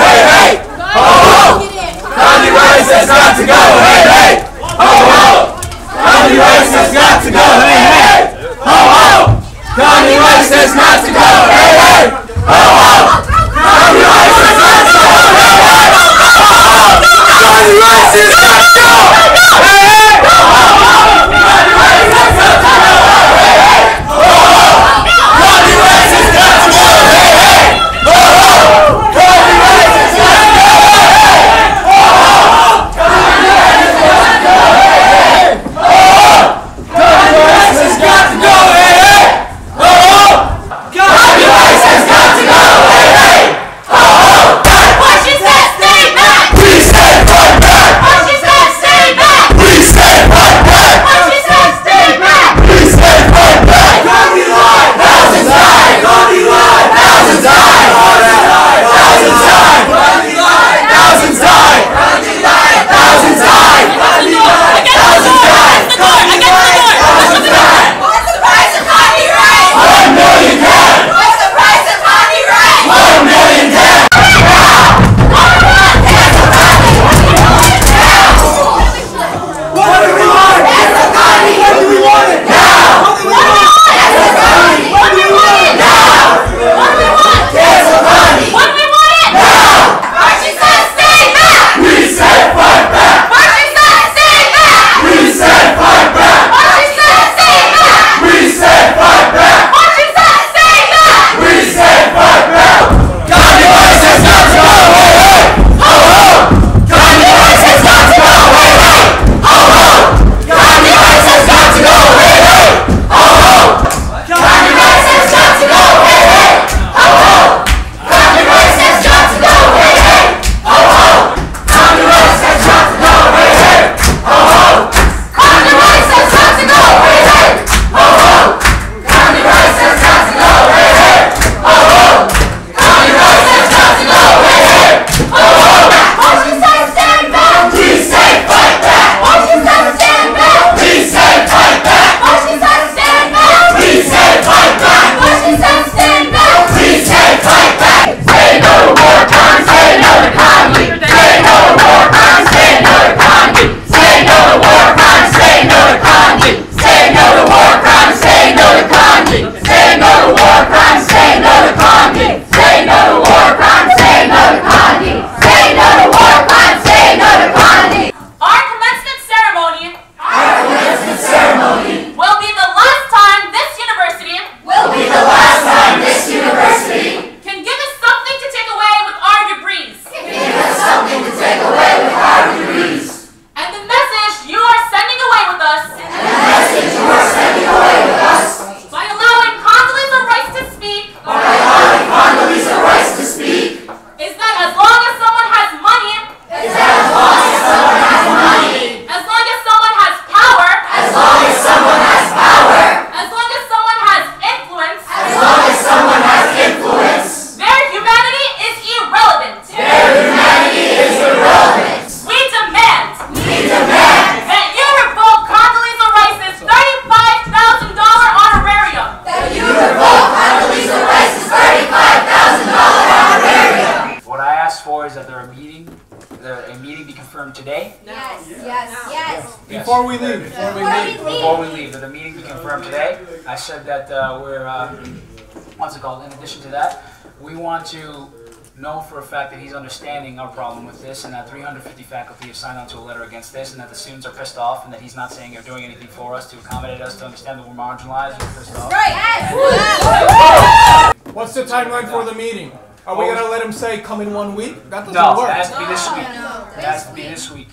hey, hey! Ho, ho! Condi Rice has got to go, hey, hey! Ho, ho! Condi Rice has got to go, hey, hey! Ho, ho! Condi Rice has got to go, hey, hey! Ho, ho! Condi Rice has got to go, hey, hey! Condi Rice has got to go, hey, hey! Ho, ho! Condi Rice has got to go, hey, hey! Ho, ho! Condi Rice has got to go, hey, hey! Ho, ho! Condi Rice has got to go, hey, hey! Ho, ho! Condi Rice has got to go, hey, hey! Ho, ho! Condi Rice has got to go, hey, hey! Ho, ho! Condi Rice has got to go, hey, hey! Ho, ho! What she said, stay back! We said fight back! What she said, stay back! We said fight back! What she said, stay back! We said fight back! Condi lied! Thousands died! Condi lied! Thousands died! Thousands died! Condi lied! Thousands died! Condi lied! Thousands died! Condi lied! Thousands died! Condi lied! Thousands died! What's the price of Condi Rice? 1 million dead! What's the price of Condi Rice? 1 million dead! What do we want? Cancel Condi! What do we want it? Now! What do we want? Cancel Condi! What do we want it? Now! What do we want? Cancel Condi! What do we want it? Now! What she said, stay back! We said fight back! What she said, stay back! We said fight back! What she said, stay back! We said fight back! What she said, stay back! We said fight back! Condi Rice has got to go, hey, hey! Ho, ho! Condi Rice has got to go, hey, hey! Ho, ho! Condi Rice has got to go, hey, hey! Ho, ho! Condi Rice has got to go, hey, hey! Ho, ho! Condi Rice has got to go, hey, hey! Ho, ho! Condi Rice has got to go, hey, hey! Ho, ho! Condi Rice has got to go, hey, hey! Ho, ho! Condi Rice has got to go, hey, hey! Ho, ho! Condi Rice has got to go, hey, hey! Ho, ho! What she said, stand back! We say fight back! What she said, stand back! We say fight back! What she said, stand back! We say fight back! What she said, stand back! We say fight back! Say no to war crimes! Say no to Condi! Say no to war crimes! Say no to Condi! Say no to war crimes! Say no to Condi! Say no to war crimes! Say no to Condi! Say no to war crimes! Say no to Condi! Say no to war crimes! Say no to Condi! Say no to war crimes! Say no to Condi! Our commencement ceremony Our commencement ceremony will be the last time this university will be the last time this university can give us something to take away with our degrees. can give us something to take away with our degrees. And the message you are sending away with us And the message you are sending away with us by allowing Condoleezza Rice to speak by allowing Condoleezza Rice to speak is that as long as someone has money, is that as long as someone has money, as long as someone has power, as long as someone has power, as long as someone has influence, as long as someone has influence, their humanity is irrelevant. their humanity is irrelevant. We demand that you revoke Condoleezza Rice's $35,000 honorarium. you revoke Condoleezza Rice's $35,000 honorarium. What I asked for is that a meeting be confirmed today. Yes. Before we leave. Before we leave, that the meeting be confirmed today. I said that we're, what's it called? In addition to that, we want to know for a fact that he's understanding our problem with this, and that 350 faculty have signed on to a letter against this, and that the students are pissed off, and that he's not saying or doing anything for us to accommodate us, to understand that we're marginalized and pissed off. What's the timeline for the meeting? Are we gonna let him say come in 1 week? That doesn't No, work. it has to be this week. It has to be this week.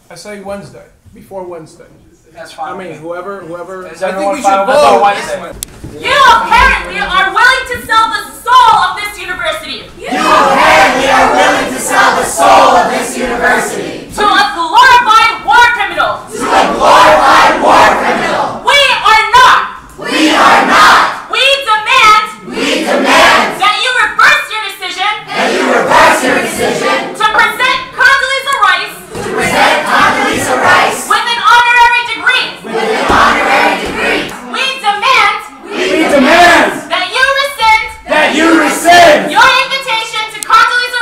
I say Wednesday, before Wednesday. That's fine. I mean, whoever. Is I think everyone we fine should with this on vote. Wednesday? You apparently are willing to sell the soul of this university You apparently are willing to sell the soul of this university to a glorified war criminal. to a glorified war criminal. We are not. We are not. We demand We demand that you reverse your decision that you reverse your decision to present Condoleezza Rice to present Condoleezza Rice with an honorary degree. with an honorary degree. We demand We demand that you rescind that you rescind your invitation to Condoleezza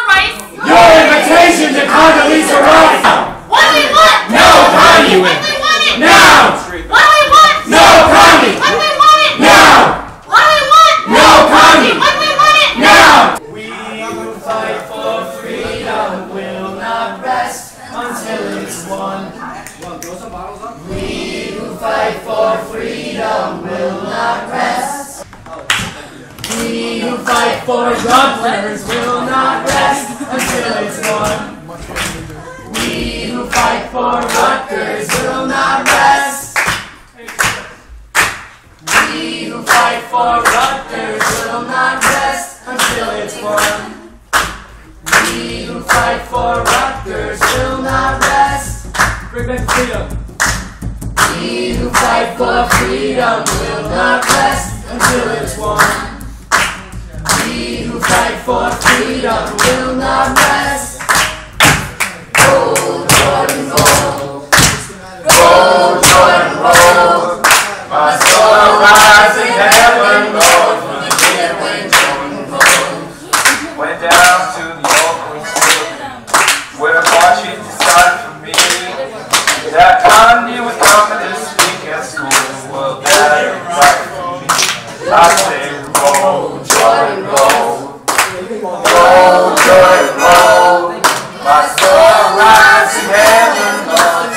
fight for freedom will not rest until it's won. We who fight for freedom will not rest. We who fight for Rutgers will not rest until it's won. We who fight for Rutgers will not rest. We who fight for Rutgers will not rest until it's won. We who fight for Rutgers will not rest. Bring back freedom. We who fight for freedom will not rest until it's won. We who fight for freedom will not rest. Roll, Jordan, roll. Roll, Jordan, roll. My soul rise in heaven, Lord, from the dead when Jordan rolled. Went down to the old Brunswick, where Washington decided for me that Connie was coming to speak at school. Well, that ain't right for me. I say, roll, Jordan, roll. Roll, Jordan, roll. My soul rise in heaven, Lord.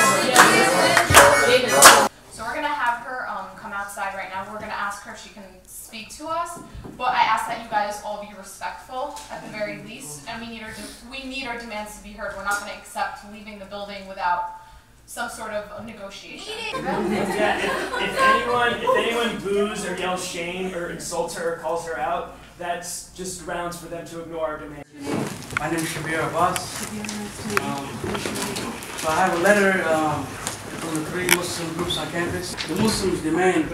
So we're gonna have her come outside right now. We're gonna ask her if she can speak to us, but I ask that you guys all be respectful at the very least, and we need our demands to be heard. We're not gonna accept leaving the building without some sort of negotiation. Yeah, if anyone boos or yells shame or insults her or calls her out, that's just grounds for them to ignore our demands. My name is Shabir Abbas. So I have a letter from the 3 Muslim groups on campus. The Muslims demand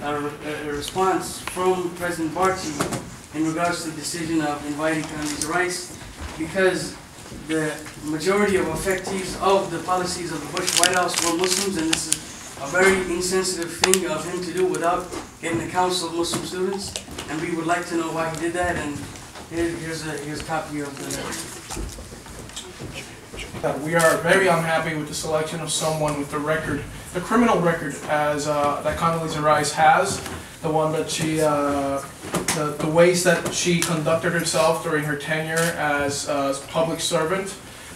a response from President Barchi in regards to the decision of inviting Condoleezza Rice, because the majority of effectees of the policies of the Bush White House were Muslims, and this is a very insensitive thing of him to do without getting the council of Muslim students, and we would like to know why he did that, and here's a copy of the letter. We are very unhappy with the selection of someone with the criminal record as that Condoleezza Rice has, the one that she, the ways that she conducted herself during her tenure as a public servant,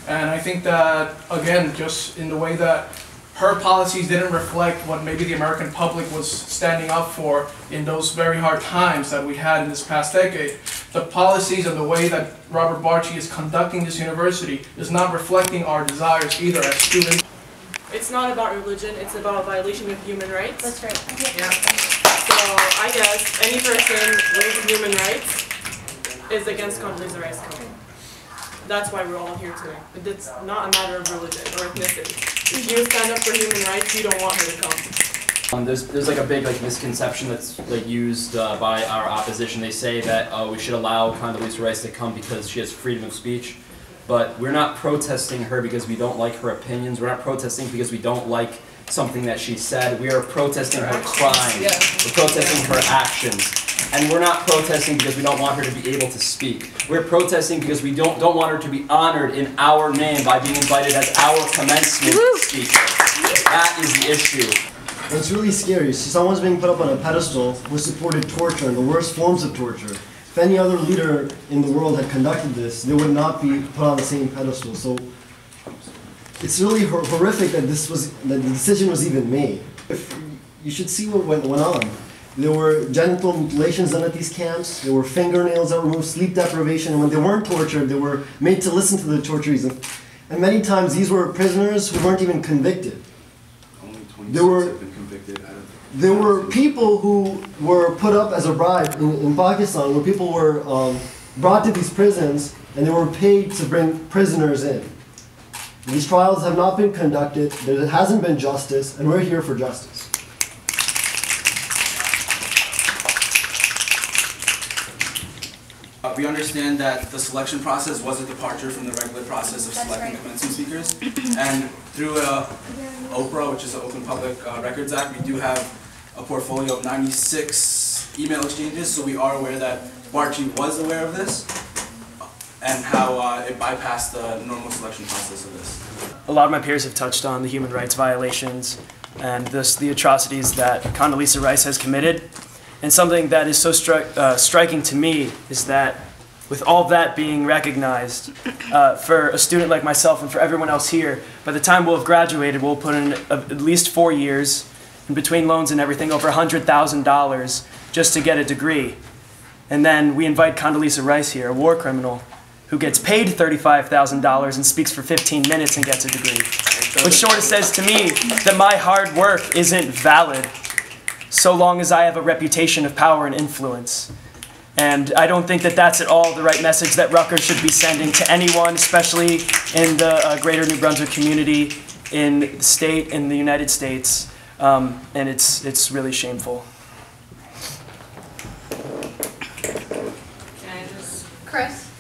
and I think that again, just in the way that her policies didn't reflect what maybe the American public was standing up for in those very hard times that we had in this past decade. The policies and the way that Robert Barchi is conducting this university is not reflecting our desires either as students. It's not about religion, it's about violation of human rights. That's right. Yeah. So I guess any person waiving human rights is against Condoleezza Rice coming. That's why we're all here today. It's not a matter of religion or ethnicity. If you stand up for human rights, you don't want her to come. There's like a big misconception that's used by our opposition. They say that we should allow Condoleezza Rice to come because she has freedom of speech. But we're not protesting her because we don't like her opinions. We're not protesting because we don't like something that she said. We are protesting her crimes. Yeah. We're protesting her actions. And we're not protesting because we don't want her to be able to speak. We're protesting because we don't want her to be honored in our name by being invited as our commencement speaker. That is the issue. It's really scary. Someone's being put up on a pedestal who supported torture and the worst forms of torture. If any other leader in the world had conducted this, they would not be put on the same pedestal. So it's really horrific that the decision was even made. You should see what went on. There were genital mutilations done at these camps. There were fingernails that were removed, sleep deprivation, and when they weren't tortured, they were made to listen to the torturers. And many times these were prisoners who weren't even convicted. Only 26 have been convicted out of. There were people who were put up as a bribe in Pakistan, where people were brought to these prisons and they were paid to bring prisoners in. These trials have not been conducted, there hasn't been justice, and we're here for justice. We understand that the selection process was a departure from the regular process of selecting commencement speakers. And through OPRA, which is the Open Public Records Act, we do have a portfolio of 96 email exchanges, so we are aware that Barchi was aware of this and how it bypassed the normal selection process of this. A lot of my peers have touched on the human rights violations and the atrocities that Condoleezza Rice has committed. And something that is so striking to me is that with all that being recognized, for a student like myself and for everyone else here, by the time we'll have graduated, we'll put in at least 4 years, and between loans and everything, over $100,000 just to get a degree. And then we invite Condoleezza Rice here, a war criminal, who gets paid $35,000 and speaks for 15 minutes and gets a degree. Which sort of says to me that my hard work isn't valid so long as I have a reputation of power and influence. And I don't think that that's at all the right message that Rutgers should be sending to anyone, especially in the greater New Brunswick community, in the state, in the United States. And it's really shameful. Chris?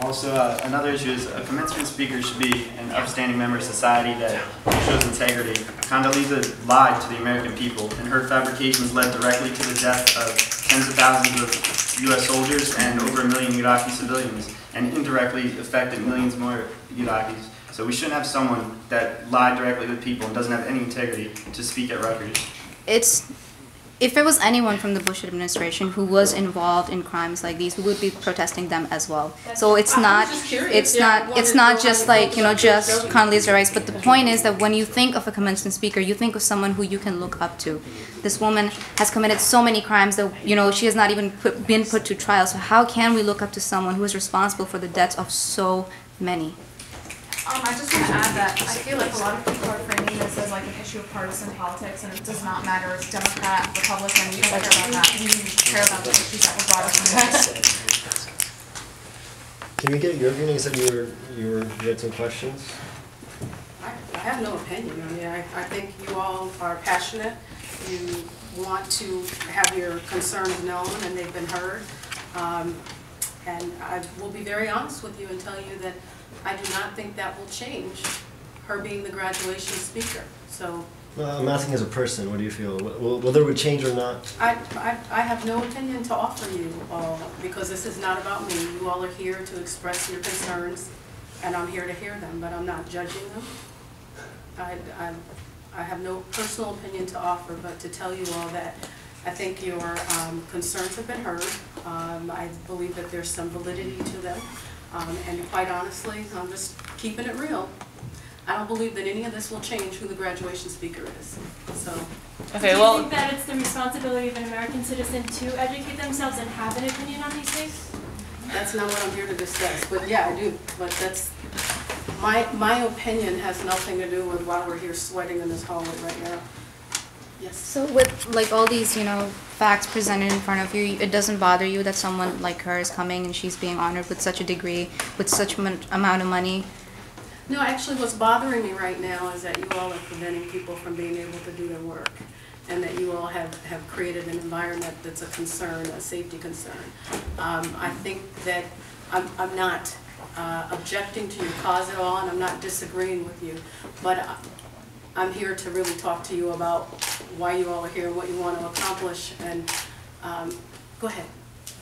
Also, another issue is a commencement speaker should be an upstanding member of society that shows integrity. Condoleezza lied to the American people, and her fabrications led directly to the death of tens of thousands of U.S. soldiers and over 1 million Iraqi civilians, and indirectly affected millions more Iraqis. So we shouldn't have someone that lied directly to people and doesn't have any integrity to speak at Rutgers. If it was anyone from the Bush administration who was involved in crimes like these, we would be protesting them as well. So it's not just like, you know, just Condoleezza Rice, but the point is that when you think of a commencement speaker, you think of someone who you can look up to. This woman has committed so many crimes that, you know, she has not even been put to trial. So how can we look up to someone who is responsible for the deaths of so many? I just want to add that I feel like a lot of people are framing this as like an issue of partisan politics, and it does not matter. It's Democrat, Republican. We don't care about that. We care about the issues that were brought up in this. Can we get your opinion? You said you had some questions. I have no opinion. I mean, I think you all are passionate. You want to have your concerns known, and they've been heard. And I will be very honest with you and tell you that I do not think that will change, her being the graduation speaker. So. Well, I'm asking as a person, what do you feel? Whether it would change or not? I have no opinion to offer you all, because this is not about me. You all are here to express your concerns, and I'm here to hear them, but I'm not judging them. I have no personal opinion to offer, but to tell you all that I think your concerns have been heard. I believe that there's some validity to them. And quite honestly, I'm just keeping it real. I don't believe that any of this will change who the graduation speaker is. So. Okay, well. Do you think that it's the responsibility of an American citizen to educate themselves and have an opinion on these things? That's not what I'm here to discuss, but yeah, I do. But that's, my opinion has nothing to do with why we're here sweating in this hallway right now. Yes. So with like all these, you know, facts presented in front of you, it doesn't bother you that someone like her is coming and she's being honored with such a degree, with such an amount of money? No, actually what's bothering me right now is that you all are preventing people from being able to do their work, and that you all have created an environment that's a concern, a safety concern. I think that I'm not objecting to your cause at all, and I'm not disagreeing with you, but I'm here to really talk to you about why you all are here and what you want to accomplish. And go ahead.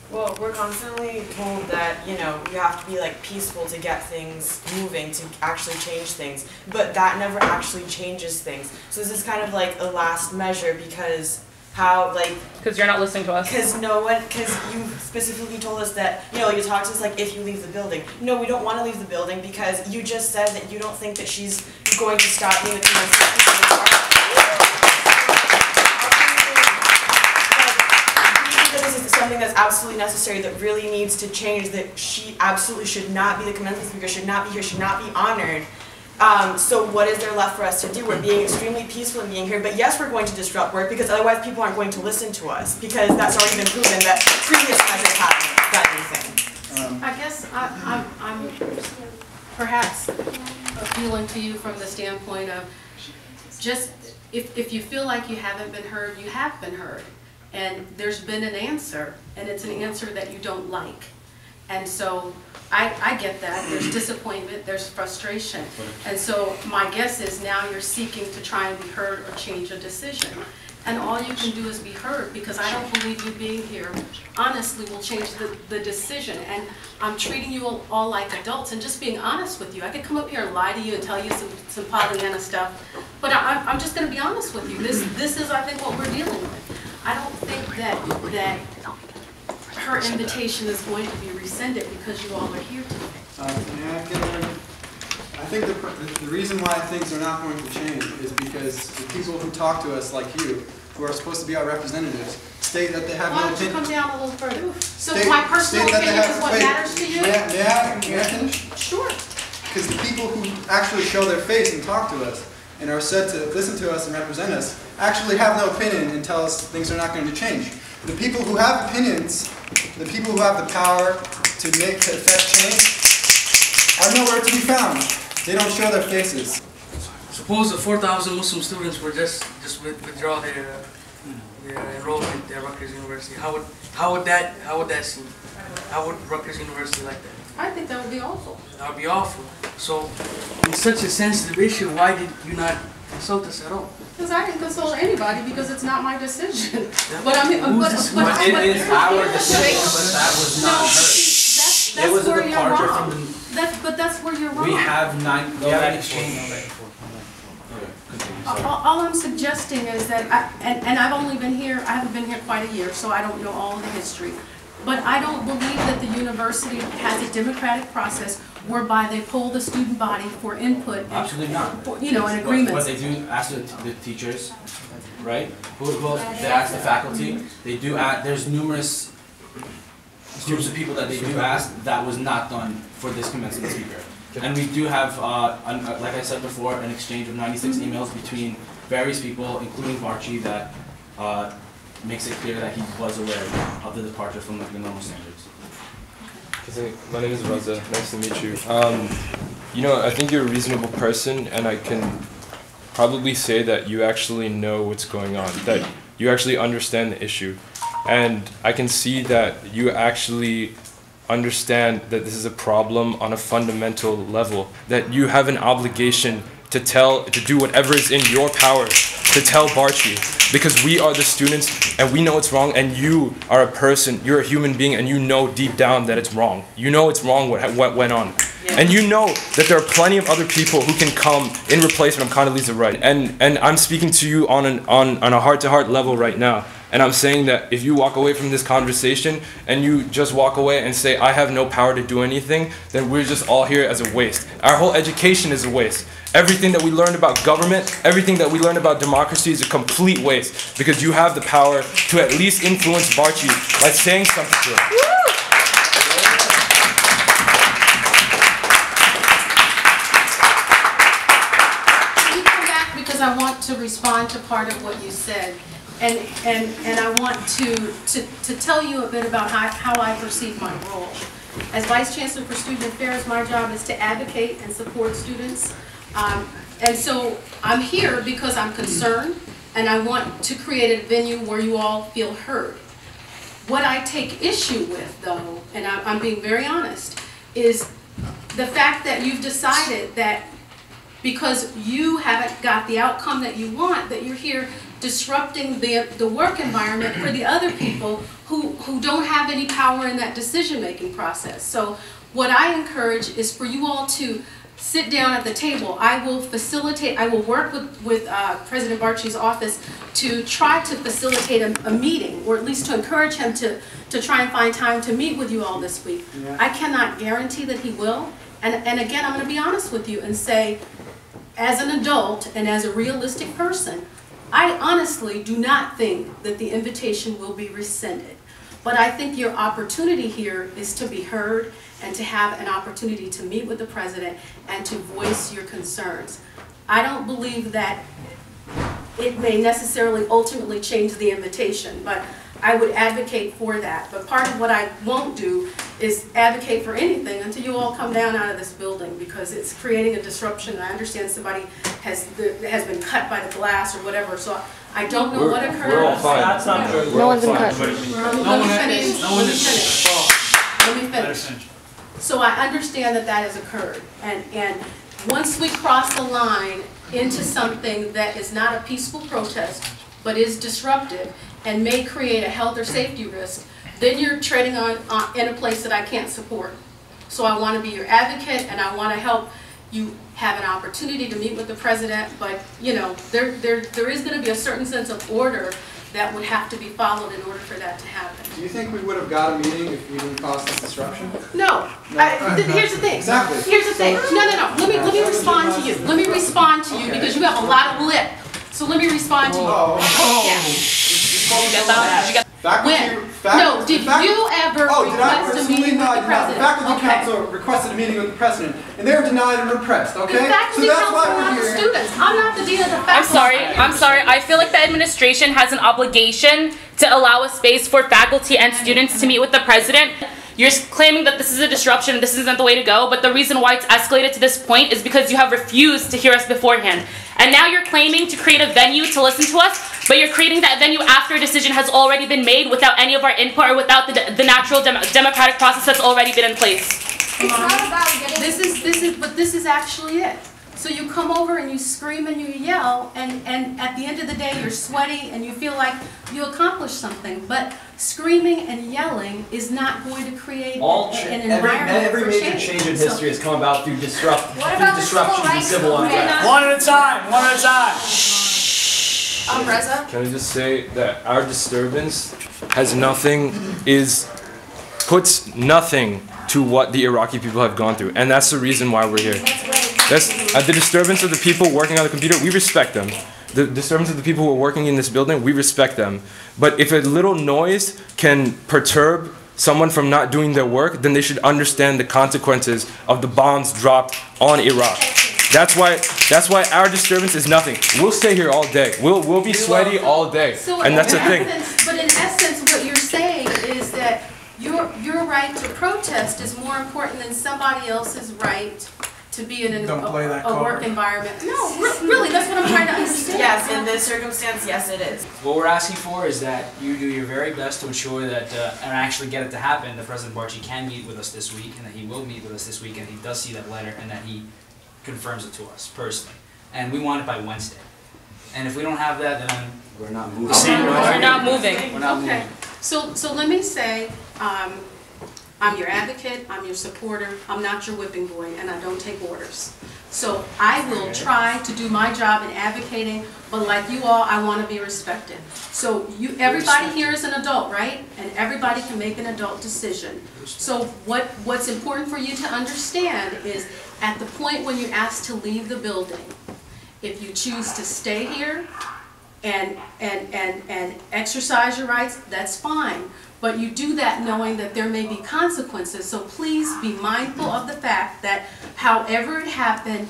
Well, we're constantly told that, you know, you have to be like peaceful to get things moving, to actually change things, but that never actually changes things. So this is kind of like a last measure, because how, like... Because you're not listening to us. Because you specifically told us that, you know, you talked to us like if you leave the building. No, we don't want to leave the building because you just said that you don't think that she's going to stop being a commencement speaker. This is something that's absolutely necessary, that really needs to change, that she absolutely should not be the commencement speaker, should not be here, should not be honored. So what is there left for us to do? We're being extremely peaceful in being here, but yes, we're going to disrupt work, because otherwise people aren't going to listen to us, because that's already been proven that previous measures haven't done anything. I guess I'm perhaps appealing to you from the standpoint of just if you feel like you haven't been heard, you have been heard. And there's been an answer, and it's an answer that you don't like. And so I get that. There's disappointment, there's frustration. And so my guess is now you're seeking to try and be heard or change a decision. And all you can do is be heard, because I don't believe you being here honestly will change the decision. And I'm treating you all like adults and just being honest with you. I could come up here and lie to you and tell you some Pollyanna stuff, but I'm just going to be honest with you. This is, I think, what we're dealing with. I don't think that her invitation is going to be rescinded because you all are here today. I think the reason why things are not going to change is because the people who talk to us, like you, who are supposed to be our representatives, state that they have no opinion. Why don't you come down a little further? So my personal opinion is what matters to you? May I finish? Sure. Because the people who actually show their face and talk to us and are said to listen to us and represent us actually have no opinion and tell us things are not going to change. The people who have opinions, the people who have the power to affect change, are nowhere to be found. They don't show their faces. Suppose the 4,000 Muslim students were just withdraw their enrollment at Rutgers University. How would that seem? How would Rutgers University like that? I think that would be awful. That would be awful. So, in such a sensitive issue, why did you not consult us at all? Because I didn't consult anybody because it's not my decision. Yeah. But I mean, it is our decision, but that was not hers. It was a departure from the. But that's where you're wrong. We have an exchange. All I'm suggesting is that, and I've only been here, I haven't been here quite a year, so I don't know all of the history. But I don't believe that the university has a democratic process whereby they poll the student body for input. Absolutely not. And agreements. But they do ask the teachers, right? They ask the faculty. They do ask, there's numerous groups of people that they do ask. That was not done for this commencement speaker. And we do have, like I said before, an exchange of 96 emails between various people, including Barchi, that makes it clear that he was aware of the departure from the normal standards. My name is Raza. Nice to meet you. You know, I think you're a reasonable person, and I can probably say that you actually know what's going on, that you actually understand the issue. And I can see that you actually understand that this is a problem on a fundamental level, that you have an obligation to do whatever is in your power to tell Barchi, because we are the students and we know it's wrong, and you are a person, you're a human being, and you know deep down that it's wrong. You know it's wrong what went on. And you know that there are plenty of other people who can come in replacement of Condoleezza Rice. And I'm speaking to you on a heart-to-heart level right now. And I'm saying that if you walk away from this conversation and you just walk away and say, I have no power to do anything, then we're just all here as a waste. Our whole education is a waste. Everything that we learned about government, everything that we learned about democracy is a complete waste, because you have the power to at least influence Barchi by saying something to him. Because I want to respond to part of what you said. And I want to tell you a bit about how I perceive my role. As Vice Chancellor for Student Affairs, my job is to advocate and support students. And so I'm here because I'm concerned, and I want to create a venue where you all feel heard. What I take issue with, though, and I'm being very honest, is the fact that you've decided that because you haven't got the outcome that you want, that you're here disrupting the work environment for the other people who don't have any power in that decision-making process. So what I encourage is for you all to sit down at the table. I will facilitate, I will work with President Barchi's office to try to facilitate a meeting, or at least to encourage him to try and find time to meet with you all this week. Yeah. I cannot guarantee that he will. And again, I'm going to be honest with you and say, as an adult and as a realistic person, I honestly do not think that the invitation will be rescinded. But I think your opportunity here is to be heard and to have an opportunity to meet with the president and to voice your concerns. I don't believe that it may necessarily ultimately change the invitation, but I would advocate for that. But part of what I won't do is advocate for anything until you all come down out of this building, because it's creating a disruption. I understand somebody has been cut by the glass or whatever, so I don't know what occurred. We're all fine. That's not true. No one's been cut. Let me finish. So I understand that that has occurred, and once we cross the line into something that is not a peaceful protest, but is disruptive and may create a health or safety risk, then you're treading in a place that I can't support. So I want to be your advocate, and I want to help you have an opportunity to meet with the president. But you know, there is going to be a certain sense of order that would have to be followed in order for that to happen. Do you think we would have got a meeting if we didn't cause this disruption? No. Here's the thing. Exactly. Here's the thing. No. Let me respond to you. Let me respond to you because you have a lot of lip. So let me respond to you. Yeah. You get that? No, did you ever request a meeting with the president? Faculty Council requested a meeting with the president, and they were denied and repressed, okay? The faculty council are not the students. I'm not the dean of the faculty. I'm sorry. I feel like the administration has an obligation to allow a space for faculty and students to meet with the president. You're claiming that this is a disruption and this isn't the way to go, but the reason why it's escalated to this point is because you have refused to hear us beforehand. And now you're claiming to create a venue to listen to us, but you're creating that venue after a decision has already been made without any of our input or without the natural democratic process that's already been in place. It's not about getting... But this is actually it. So you come over and you scream and you yell, and at the end of the day you're sweaty and you feel like you accomplished something. But screaming and yelling is not going to create an environment every for major change in history has come about through disruption and civil unrest. One at a time. One at a time. Reza? Can I just say that our disturbance puts nothing to what the Iraqi people have gone through, and that's the reason why we're here. The disturbance of the people working on the computer, we respect them. The disturbance of the people who are working in this building, we respect them. But if a little noise can perturb someone from not doing their work, then they should understand the consequences of the bombs dropped on Iraq. That's why our disturbance is nothing. We'll stay here all day. We'll be sweaty all day, and that's the thing. But in essence, what you're saying is that your right to protest is more important than somebody else's right to be in a work environment. No, really, that's what I'm trying to understand. Yes, in this circumstance, yes, it is. What we're asking for is that you do your very best to ensure that, and actually get it to happen, that President Barchi can meet with us this week, and that he will meet with us this week, and he does see that letter, and that he confirms it to us personally. And we want it by Wednesday. And if we don't have that, then we're not moving. We're not moving. We're not moving. So let me say, I'm your advocate, I'm your supporter, I'm not your whipping boy, and I don't take orders. So I will try to do my job in advocating, but like you all, I want to be respected. So everybody here is an adult, right? And everybody can make an adult decision. So what's important for you to understand is at the point when you're asked to leave the building, if you choose to stay here and exercise your rights, that's fine. But you do that knowing that there may be consequences. So please be mindful of the fact that however it happened,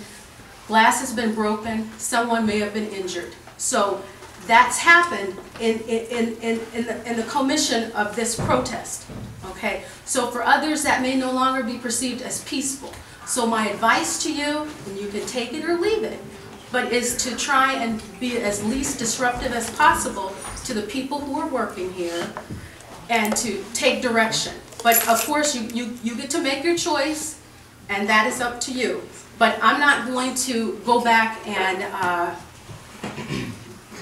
glass has been broken, someone may have been injured. So that's happened in the commission of this protest. Okay? So for others, that may no longer be perceived as peaceful. So my advice to you, and you can take it or leave it, but is to try and be as least disruptive as possible to the people who are working here, and to take direction. But of course, you get to make your choice, and that is up to you. But I'm not going to go back and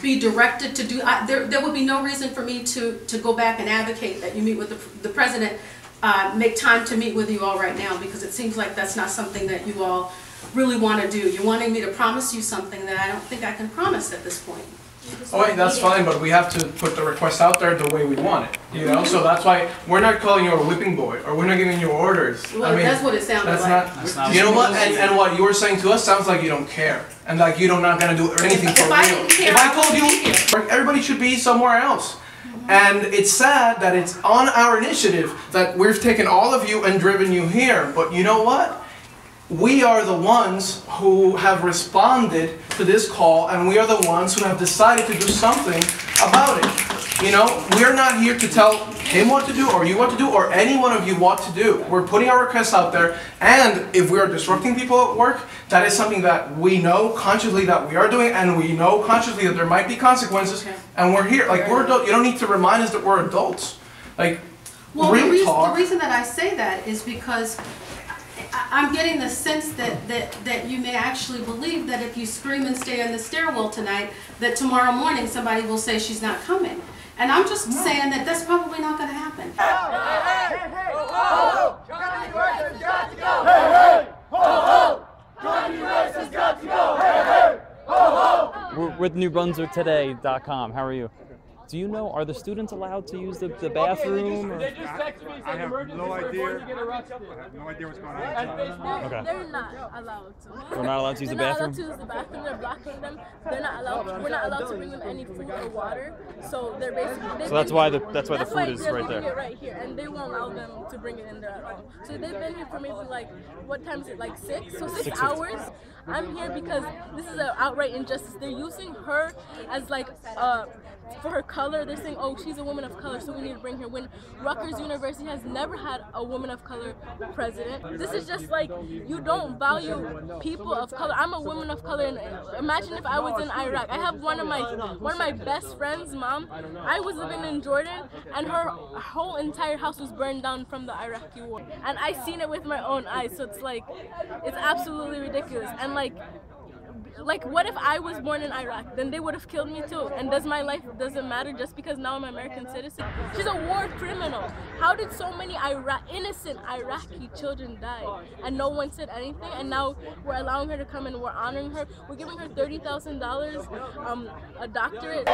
be directed to do, there would be no reason for me to go back and advocate that you meet with the president, make time to meet with you all right now, because it seems like that's not something that you all really want to do. You're wanting me to promise you something that I don't think I can promise at this point. Oh, that's fine, but we have to put the request out there the way we want it, you know? So that's why we're not calling you a whipping boy, or we're not giving you orders. Well, I mean, that's what it sounded like. That's not, you know what? And what you were saying to us sounds like you don't care, and like you're not going to do anything for real. If I told you, everybody should be somewhere else. And it's sad that it's on our initiative that we've taken all of you and driven you here, but you know what? We are the ones who have responded to this call, and we are the ones who have decided to do something about it. You know, we're not here to tell him what to do, or you what to do, or any one of you what to do. We're putting our requests out there, and if we are disrupting people at work, that is something that we know consciously that we are doing, and we know consciously that there might be consequences, and we're here. Like, we're adults. You don't need to remind us that we're adults. Like, well, the reason that I say that is because I'm getting the sense that you may actually believe that if you scream and stay in the stairwell tonight, that tomorrow morning somebody will say she's not coming. And I'm just saying that that's probably not going to happen. We're with NewBrunswickToday.com. How are you? Do you know, are the students allowed to use the bathroom? Or? I have no idea. I have no idea what's going on. Okay. They're not allowed to. They're not allowed to use the bathroom? They're not allowed to use the bathroom. They're blocking them. They're not allowed. We're not allowed to bring them any food or water. So they're basically. So that's why the food is right there. It right here, and they won't allow them to bring it in there at all. So they've been here for maybe like, what time is it? Like 6? So 6 hours. I'm here because this is an outright injustice. They're using her as like for her color. They're saying, oh, she's a woman of color, so we need to bring her. When Rutgers University has never had a woman of color president. This is just like, you don't value people of color. I'm a woman of color, and imagine if I was in Iraq. I have one of my best friends' mom. I was living in Jordan, and her whole entire house was burned down from the Iraqi war, and I seen it with my own eyes. So it's like, it's absolutely ridiculous. And like what if I was born in Iraq? Then they would have killed me too. And does my life doesn't matter just because now I'm an American citizen? She's a war criminal. How did so many innocent Iraqi children die? And no one said anything. And now we're allowing her to come and we're honoring her. We're giving her $30,000, a doctorate.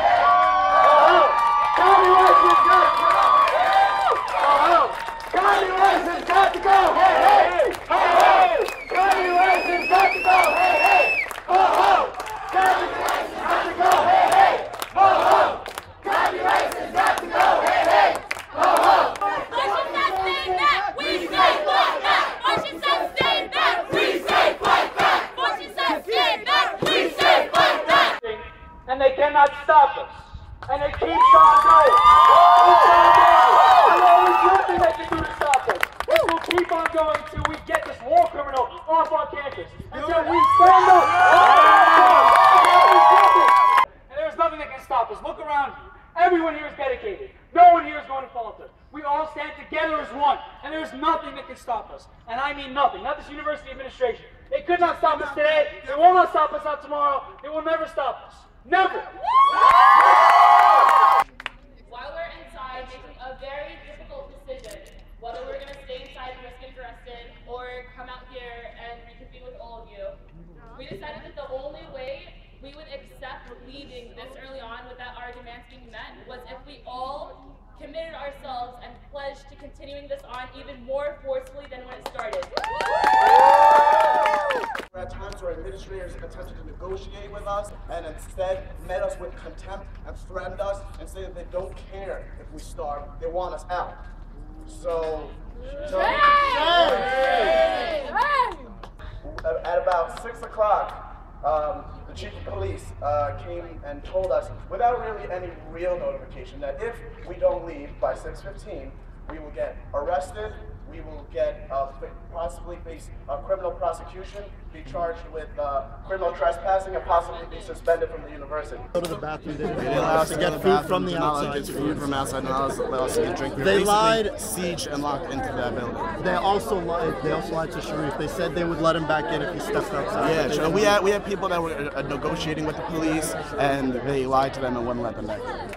Connie Rice has got to go! Hey, hey! Hey, hey! Connie Rice has got to go! Hey, hey! Ho, ho! Connie Rice has got to go! Hey, hey! Ho, ho! Connie Rice has got to go! Hey, hey! Ho, ho! Washington stay back! We say fight back! Washington stay back! We say fight back! Washington stay back! We say fight back! And they cannot stop us. And it keeps on going. There's nothing they can do to stop us. This will keep on going until we get this war criminal off our campus. Until we stand up. And there's nothing that can stop us. Look around you. Everyone here is dedicated. No one here is going to falter. We all stand together as one. And there's nothing that can stop us. And I mean nothing. Not this university administration. They could not stop us today. They will not stop us out tomorrow. They will never stop us. Never. While we're inside making a very difficult decision, whether we're going to stay inside and risk getting arrested or come out here and reconvene with all of you, we decided that the only way we would accept leaving this early on without our demands being met was if we all committed ourselves and pledged to continuing this on even more forcefully than when it started. At times where administrators attempted to negotiate with us and instead met us with contempt and threatened us and say that they don't care if we starve, they want us out. So at about 6 o'clock, the chief of police came and told us, without really any real notification, that if we don't leave by 6:15, we will get arrested, we will get possibly face criminal prosecution, be charged with criminal trespassing, and possibly be suspended from the university. Go to the bathroom. They They allow us to get food from the outside. Food from outside, and allow us to get drink. They lied. Sieged and locked into that building. They also lied to Sharif. They said they would let him back in if he stepped outside. Yeah, sure. We had people that were negotiating with the police, and they lied to them and wouldn't let them back in.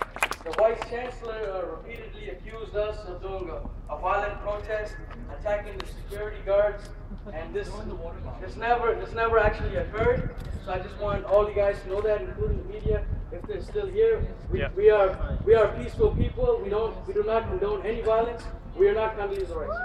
The Vice Chancellor repeatedly accused us of doing a violent protest, attacking the security guards, and this never actually occurred. So I just want all you guys to know that, including the media, if they're still here. We are peaceful people. We do not condone any violence. We are not Condoleezza Rice.